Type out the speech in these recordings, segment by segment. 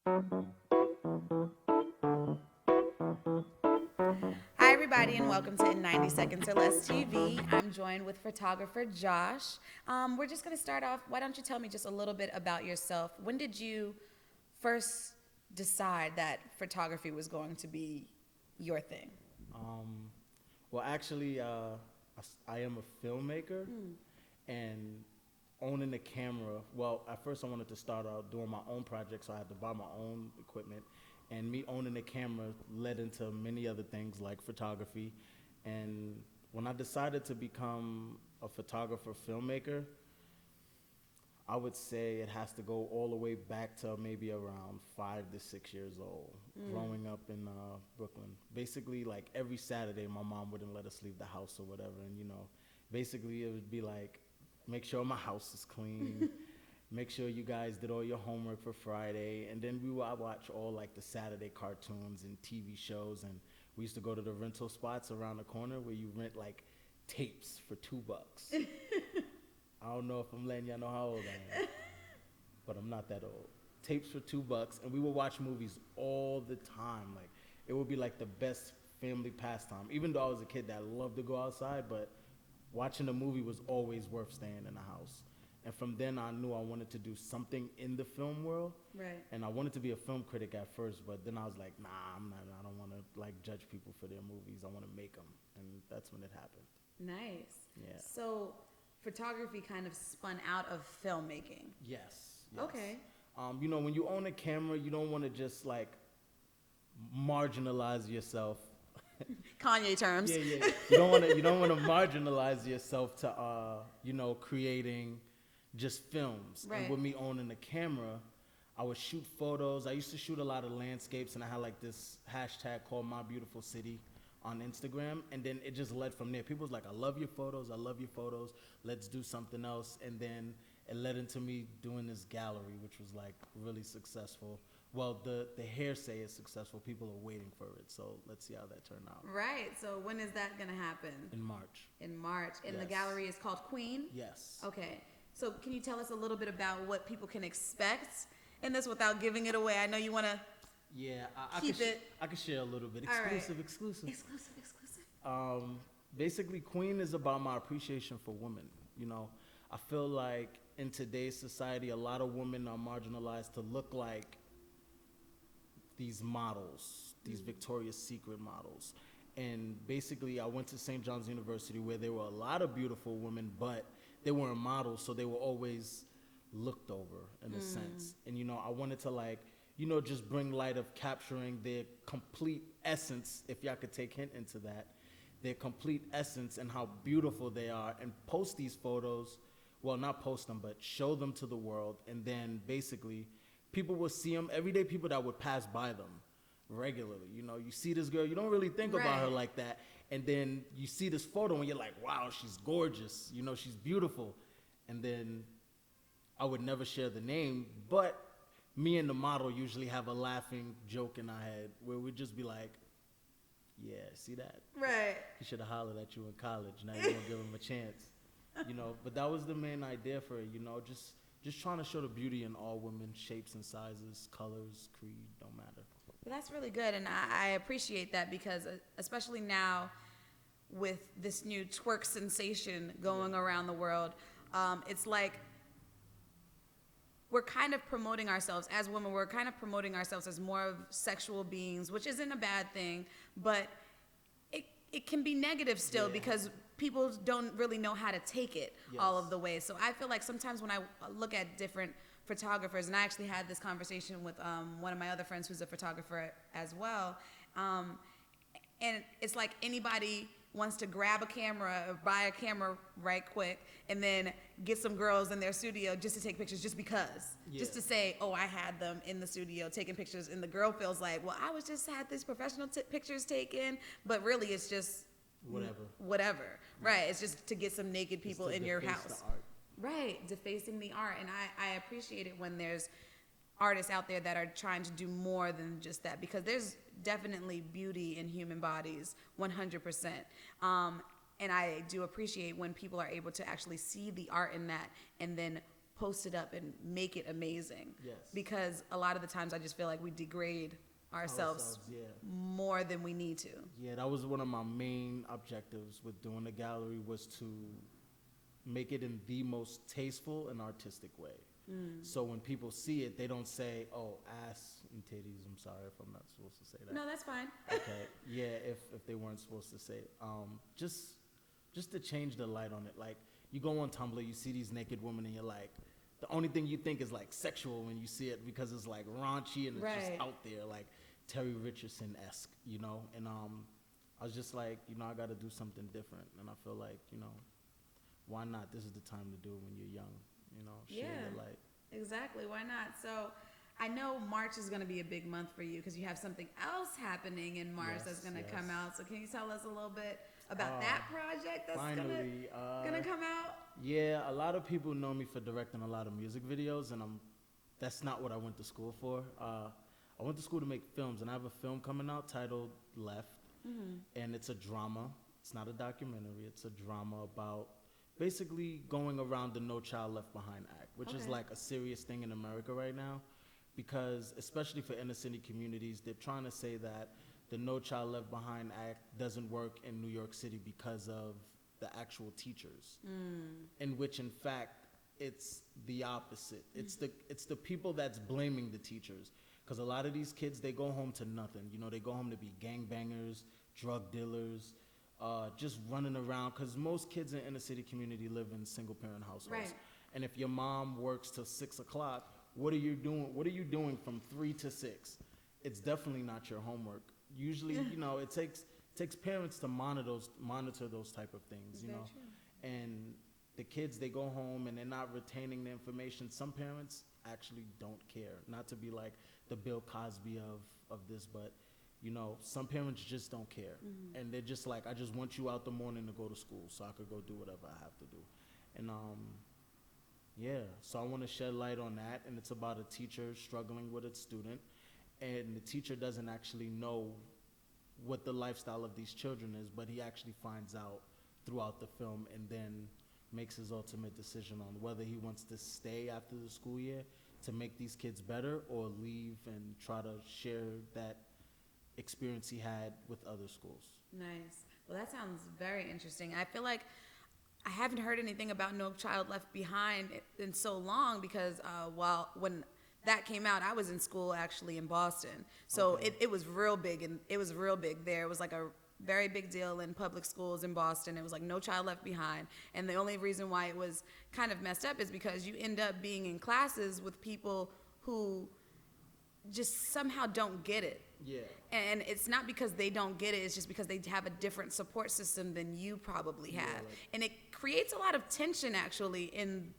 Hi, everybody, and welcome to In 90 Seconds or Less TV. I'm joined with photographer Josh. We're just going to start off. Why don't you tell me just a little bit about yourself? When did you first decide that photography was going to be your thing? Um, well, actually, I am a filmmaker, and owning a camera. Well, at first I wanted to start out doing my own projects, so I had to buy my own equipment. And me owning a camera led into many other things like photography. And when I decided to become a photographer filmmaker, I would say it has to go all the way back to maybe around 5 to 6 years old, growing up in Brooklyn. Basically, like every Saturday, my mom wouldn't let us leave the house or whatever. And, basically it would be like, make sure my house is clean, make sure you guys did all your homework for Friday. And then I'd watch all like the Saturday cartoons and TV shows. And we used to go to the rental spots around the corner where you rent like tapes for $2. I don't know if I'm letting y'all know how old I am, but I'm not that old. Tapes for $2, and we would watch movies all the time. Like it would be like the best family pastime. Even though I was a kid that loved to go outside, but watching a movie was always worth staying in the house. And from then I knew I wanted to do something in the film world. Right. And I wanted to be a film critic at first, but then I was like, nah, I'm not. I don't want to like judge people for their movies. I want to make them, and that's when it happened. Nice. Yeah. So, photography kind of spun out of filmmaking. Yes. Okay. When you own a camera, you don't want to just like marginalize yourself. Kanye terms. Yeah, yeah. You don't want to marginalize yourself to creating just films. Right. And with me owning a camera, I would shoot photos. I used to shoot a lot of landscapes, and I had like this hashtag called My Beautiful City on Instagram, and then it just led from there. People was like, I love your photos, I love your photos, let's do something else. And then it led into me doing this gallery, which was like really successful. Well, the hearsay is successful. People are waiting for it, so let's see how that turned out. Right. So when is that going to happen? In March. In March. And the Yes. gallery is called Queen? Yes. Okay. So can you tell us a little bit about what people can expect in this without giving it away? I know you want to Yeah, I keep it. I could share a little bit. All right. Exclusive. Exclusive. Basically, Queen is about my appreciation for women. I feel like in today's society, a lot of women are marginalized to look like these models, these Victoria's Secret models. And basically, I went to St. John's University where there were a lot of beautiful women, but they weren't models, so they were always looked over in a sense. And, I wanted to just bring light of capturing their complete essence, if y'all could take hint into that, their complete essence and how beautiful they are, and post these photos, well, not post them, but show them to the world. And then basically, people will see them, everyday people that would pass by them regularly. You see this girl, you don't really think about her Right. like that. And then you see this photo and you're like, wow, she's gorgeous. She's beautiful. And then I would never share the name, but me and the model usually have a laughing joke in our head where we'd just be like, yeah, see that? Right. He should have hollered at you in college. Now you won't give him a chance. But that was the main idea for it, just trying to show the beauty in all women, shapes and sizes, colors, creed, don't matter. Well, that's really good, and I appreciate that because especially now with this new twerk sensation going around the world, it's like we're kind of promoting ourselves as women. We're kind of promoting ourselves as more of sexual beings, which isn't a bad thing, but it can be negative still Yeah. because people don't really know how to take it Yes. all of the way. So I feel like sometimes when I look at different photographers, and I actually had this conversation with one of my other friends who's a photographer as well, and it's like anybody wants to grab a camera or buy a camera right quick and then get some girls in their studio just to take pictures just because. Yeah. Just to say, oh, I had them in the studio taking pictures, and the girl feels like, well, I was just had these professional pictures taken, but really it's just whatever. Right. It's just to get some naked people in your Deface the house. art. Right, defacing the art. And I appreciate it when there's artists out there that are trying to do more than just that, because there's definitely beauty in human bodies, 100%. And I do appreciate when people are able to actually see the art in that and then post it up and make it amazing. Yes. Because a lot of the times I just feel like we degrade ourselves Yeah. more than we need to. Yeah, that was one of my main objectives with doing the gallery, was to make it in the most tasteful and artistic way. So when people see it, they don't say, "Oh, ass and titties." I'm sorry if I'm not supposed to say that. No, that's fine. Okay. Yeah, if they weren't supposed to say it. Just to change the light on it. Like, you go on Tumblr, you see these naked women, and you're like, the only thing you think is like sexual when you see it, because it's like raunchy and it's just Right. out there, like Terry Richardson-esque, you know? And I was just like, I got to do something different. And I feel like, why not? This is the time to do it when you're young, share Yeah. your light. Exactly. Why not? So I know March is going to be a big month for you because you have something else happening in March Yes, that's going to yes. come out. So can you tell us a little bit about that project that's Finally, gonna come out? yeah, a lot of people know me for directing a lot of music videos, and that's not what I went to school for. I went to school to make films, and I have a film coming out titled Left, and it's a drama. It's not a documentary. It's a drama about basically going around the No Child Left Behind Act, which is Okay. like a serious thing in America right now, because especially for inner city communities, they're trying to say that the No Child Left Behind Act doesn't work in New York City because of the actual teachers, in which in fact it's the opposite. It's the people that's blaming the teachers, because a lot of these kids, they go home to nothing. They go home to be gangbangers, drug dealers, just running around, because most kids in inner city community live in single parent households. Right. And if your mom works till 6 o'clock, what are you doing? What are you doing from 3 to 6? It's definitely not your homework. Usually, it takes parents to monitor those type of things, Very true. And the kids, they go home and they're not retaining the information. Some parents actually don't care. Not to be like the Bill Cosby of this, but some parents just don't care. And they're just like, I just want you out the morning to go to school so I could go do whatever I have to do. And yeah, so I want to shed light on that, and it's about a teacher struggling with its student, and the teacher doesn't actually know what the lifestyle of these children is, but he actually finds out throughout the film, and then makes his ultimate decision on whether he wants to stay after the school year to make these kids better, or leave and try to share that experience he had with other schools. Nice. Well, that sounds very interesting. I feel like I haven't heard anything about No Child Left Behind in so long because, when that came out, I was in school actually in Boston. So Okay. it was real big, and it was real big there. It was like a very big deal in public schools in Boston. It was like No Child Left Behind. And the only reason why it was kind of messed up is because you end up being in classes with people who just somehow don't get it. Yeah. And it's not because they don't get it, it's just because they have a different support system than you probably have. like- And it creates a lot of tension actually in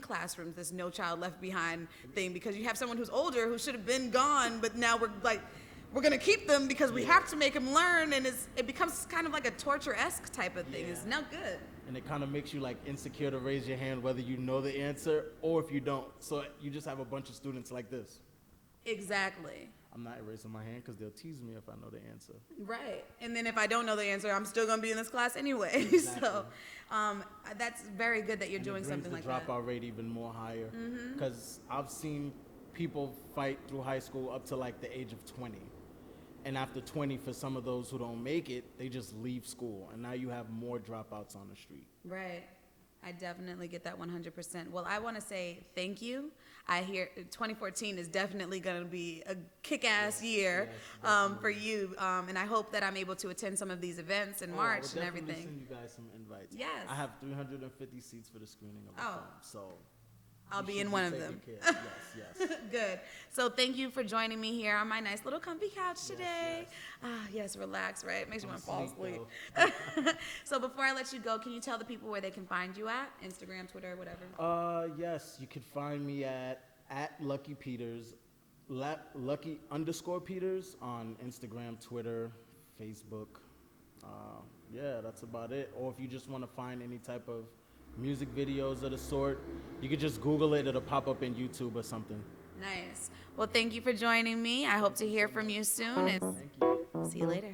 classrooms, this No Child Left Behind thing, because you have someone who's older who should have been gone, but now we're gonna keep them because we have to make them learn, and it becomes kind of like a torture-esque type of thing. It's Yeah. not good. And it kind of makes you like insecure to raise your hand whether you know the answer or if you don't. So you just have a bunch of students like this. Exactly. I'm not raising my hand because they'll tease me if I know the answer. Right. And then if I don't know the answer, I'm still gonna be in this class anyway. Exactly. So that's very good that you're And doing it brings something like the that. dropout rate even more higher. Because I've seen people fight through high school up to like the age of 20. And after 20, for some of those who don't make it, they just leave school. And now you have more dropouts on the street. Right. I definitely get that 100%. Well, I want to say thank you. I hear 2014 is definitely going to be a kick-ass year yes, for you. And I hope that I'm able to attend some of these events in March and I will everything. definitely send you guys some invites. Yes. I have 350 seats for the screening of the Oh. film. So I'll you be should in one of taken them. care of. Yes. Good. So thank you for joining me here on my nice little comfy couch today. Yes, relax, right? Makes you want to fall asleep. So before I let you go, can you tell the people where they can find you at? Instagram, Twitter, whatever. Yes, you can find me at Lucky Peters, Lucky_Peters on Instagram, Twitter, Facebook. Yeah, that's about it. Or if you just want to find any type of music videos of the sort, you could just Google it. It'll pop up in YouTube or something. Nice. Well, thank you for joining me. I hope to hear from you soon. And Thank you. see you later.